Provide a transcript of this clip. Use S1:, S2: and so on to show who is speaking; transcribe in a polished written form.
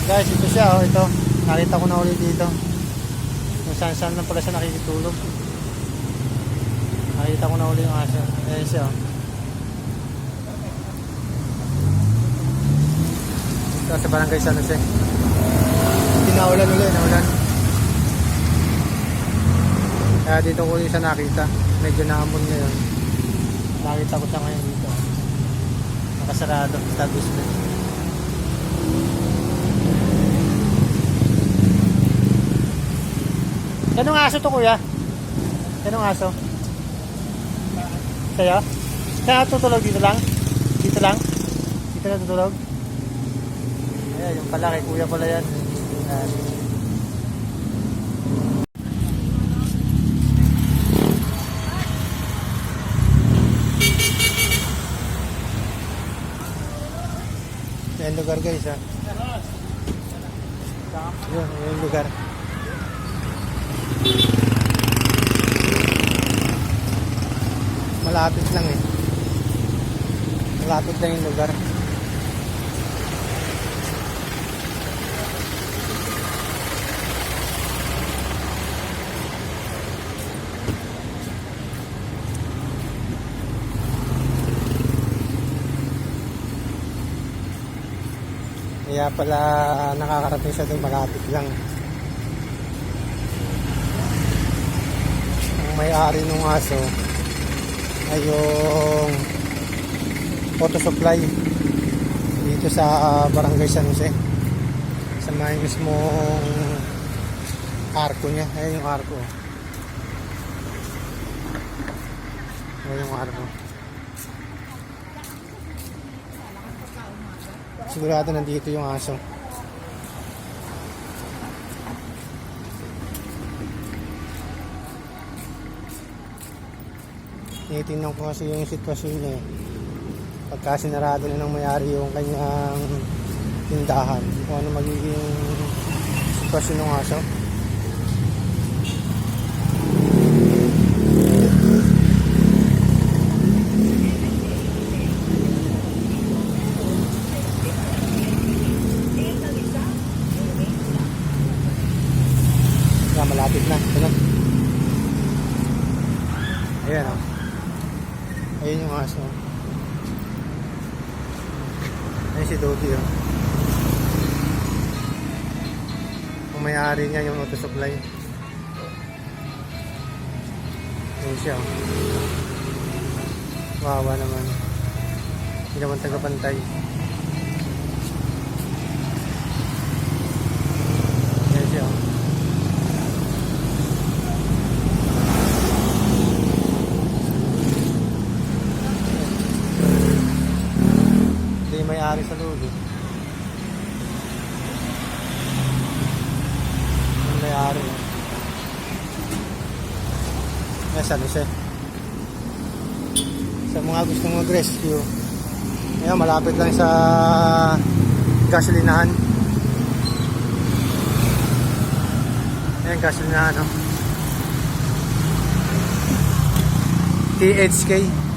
S1: Guys, ito siya, oh, ito. Nakita ko na ulit dito. Kung saan lang pala siya nakikitulog. Nakita ko na ulit yung aso. Ayan siya, oh. Ito sa barangay San Jose. Naulan ulit, naulan. Kaya dito ko yung siya nakita. Medyo naambon ngayon. Nakita ko siya ngayon dito. Nakasarado, establishment. Anong aso to, kuya? Anong aso? Kaya? Kaya tutulog dito lang? Dito lang? Dito na tutulog? Ayan, yung pala kay kuya pala yan. Ayan. Ayan lugar guys, ha? Yun, yung lugar. Malapit lang eh. Malapit lang yung lugar. Kaya pala nakakarating siya doon, malapit lang. Ang may-ari ng aso ay yung auto supply dito sa barangay San Jose, sa may mismong arko niya. Ayan yung arko, ayan yung arko. Sigurado nandito yung aso. Tinitingnan ko kasi yung sitwasyon niya. Pagka sinarado na ng may-ari yung kanyang tindahan, kung ano magiging sitwasyon ng aso. Malapit na. Ito. Ayan, oh. Ayan yung aso. Ayan si Dodi, oh. Kung may-ari niya yung auto supply. Ayan siya, oh. Wawa naman. Hindi naman tagapantay. Ayan siya, oh. May-ari sa loob, eh. Yung may-ari, eh. San Jose. Sa mga gustong mag-rescue, ayan, malapit lang sa gasolinahan. Ayan, gasolinahan, oh. THK.